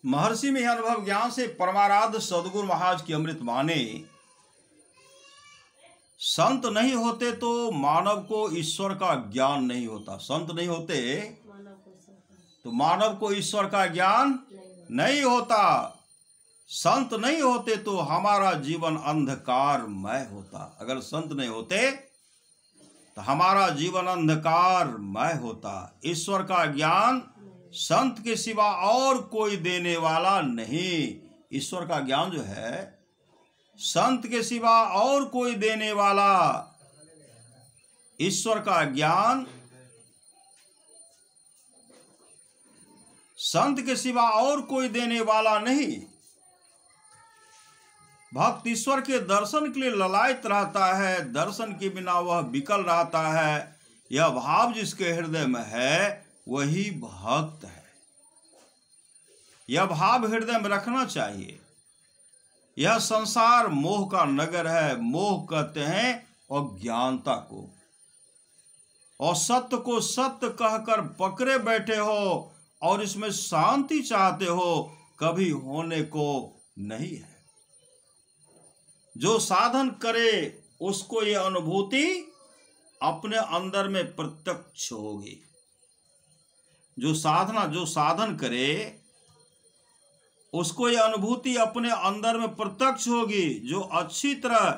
महर्षि में अनुभव ज्ञान से परमाराध्य सद्गुरु महाराज की अमृत वाणी। संत नहीं होते तो मानव को ईश्वर का ज्ञान नहीं होता। संत नहीं होते तो मानव को ईश्वर का ज्ञान नहीं होता। संत नहीं होते तो हमारा जीवन अंधकारमय होता। अगर संत नहीं होते तो हमारा जीवन अंधकारमय होता। ईश्वर का ज्ञान संत के सिवा और कोई देने वाला नहीं। ईश्वर का ज्ञान जो है संत के सिवा और कोई देने वाला। ईश्वर का ज्ञान संत के सिवा और कोई देने वाला नहीं। भक्त ईश्वर के दर्शन के लिए ललायत रहता है। दर्शन के बिना वह विकल रहता है। यह भाव जिसके हृदय में है वही भक्त है। यह भाव हृदय में रखना चाहिए। यह संसार मोह का नगर है। मोह कहते हैं अज्ञानता को, और सत्य को सत्य कहकर पकड़े बैठे हो और इसमें शांति चाहते हो, कभी होने को नहीं है। जो साधन करे उसको ये अनुभूति अपने अंदर में प्रत्यक्ष होगी। जो साधन करे उसको ये अनुभूति अपने अंदर में प्रत्यक्ष होगी। जो अच्छी तरह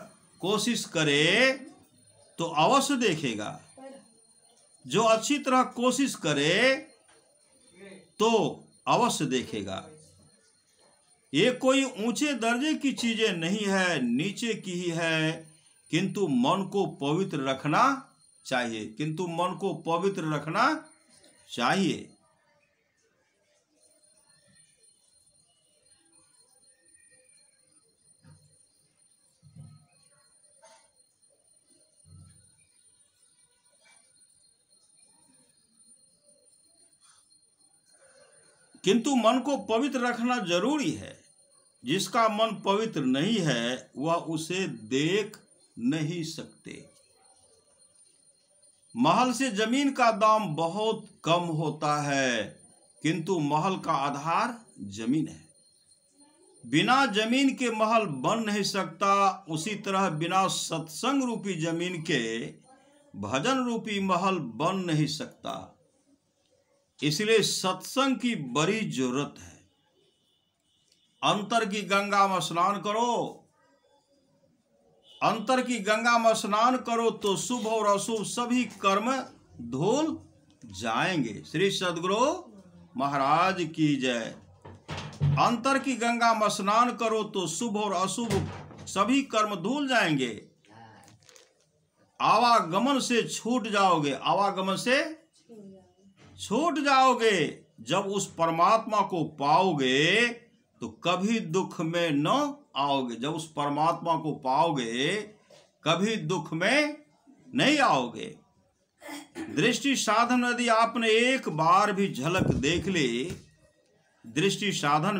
कोशिश करे तो अवश्य देखेगा। जो अच्छी तरह कोशिश करे तो अवश्य देखेगा। ये कोई ऊंचे दर्जे की चीजें नहीं है, नीचे की ही है। किंतु मन को पवित्र रखना चाहिए। किंतु मन को पवित्र रखना चाहिए। किंतु मन को पवित्र रखना जरूरी है। जिसका मन पवित्र नहीं है वह उसे देख नहीं सकते। महल से जमीन का दाम बहुत कम होता है, किंतु महल का आधार जमीन है। बिना जमीन के महल बन नहीं सकता। उसी तरह बिना सत्संग रूपी जमीन के भजन रूपी महल बन नहीं सकता। इसलिए सत्संग की बड़ी जरूरत है। अंतर की गंगा में स्नान करो। अंतर की गंगा में स्नान करो तो शुभ और अशुभ सभी कर्म धुल जाएंगे। श्री सद्गुरु महाराज की जय। अंतर की गंगा में स्नान करो तो शुभ और अशुभ सभी कर्म धुल जाएंगे। आवागमन से छूट जाओगे। आवागमन से छूट जाओगे। जब उस परमात्मा को पाओगे तो कभी दुख में न आओगे। जब उस परमात्मा को पाओगे कभी दुख में नहीं आओगे। दृष्टि साधन यदि आपने एक बार भी झलक देख ली, दृष्टि साधन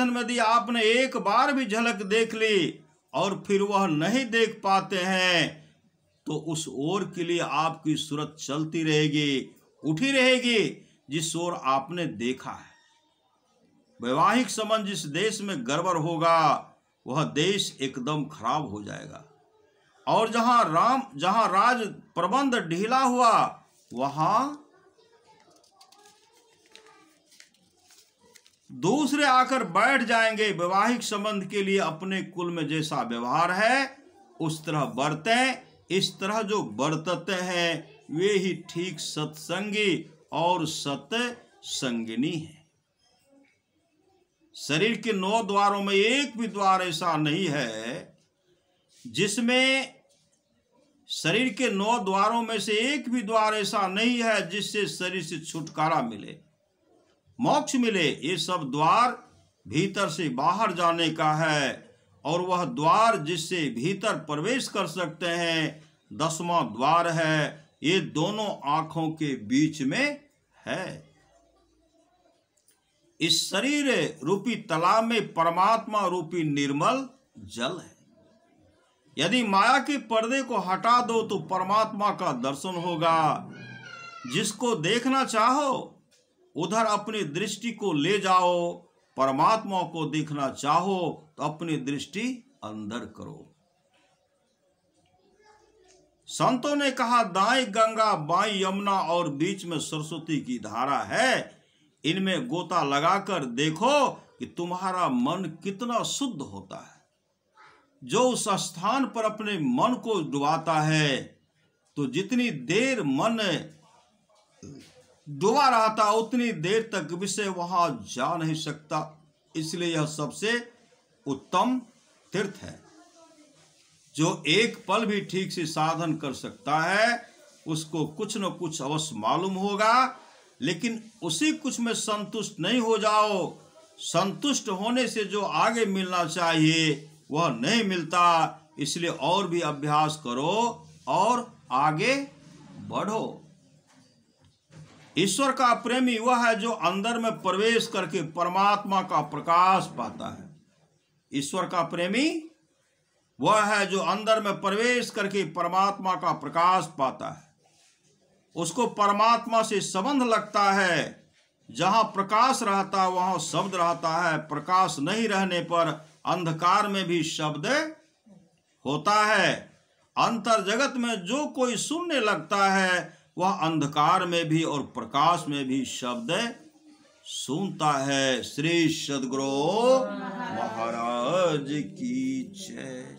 में यदि आपने एक बार भी झलक देख ली और फिर वह नहीं देख पाते हैं तो उस ओर के लिए आपकी सूरत चलती रहेगी, उठी रहेगी जिस ओर आपने देखा है। वैवाहिक संबंध जिस देश में गड़बड़ होगा वह देश एकदम खराब हो जाएगा। और जहां राज प्रबंध ढीला हुआ वहां दूसरे आकर बैठ जाएंगे। वैवाहिक संबंध के लिए अपने कुल में जैसा व्यवहार है उस तरह बरतें। इस तरह जो बरतते हैं वे ही ठीक सत्संगी और सत्संगिनी है। शरीर के 9 द्वारों में एक भी द्वार ऐसा नहीं है जिसमें शरीर के 9 द्वारों में से एक भी द्वार ऐसा नहीं है जिससे शरीर से छुटकारा मिले, मोक्ष मिले। ये सब द्वार भीतर से बाहर जाने का है। और वह द्वार जिससे भीतर प्रवेश कर सकते हैं 10वां द्वार है। ये दोनों आंखों के बीच में है। इस शरीर रूपी तालाब में परमात्मा रूपी निर्मल जल है। यदि माया के पर्दे को हटा दो तो परमात्मा का दर्शन होगा। जिसको देखना चाहो उधर अपनी दृष्टि को ले जाओ। परमात्मा को देखना चाहो तो अपनी दृष्टि अंदर करो। संतों ने कहा, दाएं गंगा, बाईं यमुना और बीच में सरस्वती की धारा है। इनमें गोता लगाकर देखो कि तुम्हारा मन कितना शुद्ध होता है। जो उस स्थान पर अपने मन को डुबाता है, तो जितनी देर मन डूबा रहता उतनी देर तक विषय वहां जा नहीं सकता। इसलिए यह सबसे उत्तम तीर्थ है। जो एक पल भी ठीक से साधन कर सकता है, उसको कुछ न कुछ अवश्य मालूम होगा। लेकिन उसी कुछ में संतुष्ट नहीं हो जाओ। संतुष्ट होने से जो आगे मिलना चाहिए वह नहीं मिलता। इसलिए और भी अभ्यास करो और आगे बढ़ो। ईश्वर का प्रेमी वह है जो अंदर में प्रवेश करके परमात्मा का प्रकाश पाता है। ईश्वर का प्रेमी वह है जो अंदर में प्रवेश करके परमात्मा का प्रकाश पाता है। उसको परमात्मा से संबंध लगता है। जहां प्रकाश रहता है वहां शब्द रहता है। प्रकाश नहीं रहने पर अंधकार में भी शब्द होता है। अंतर जगत में जो कोई सुनने लगता है वह अंधकार में भी और प्रकाश में भी शब्द सुनता है। श्री सद्गुरु महाराज की जय।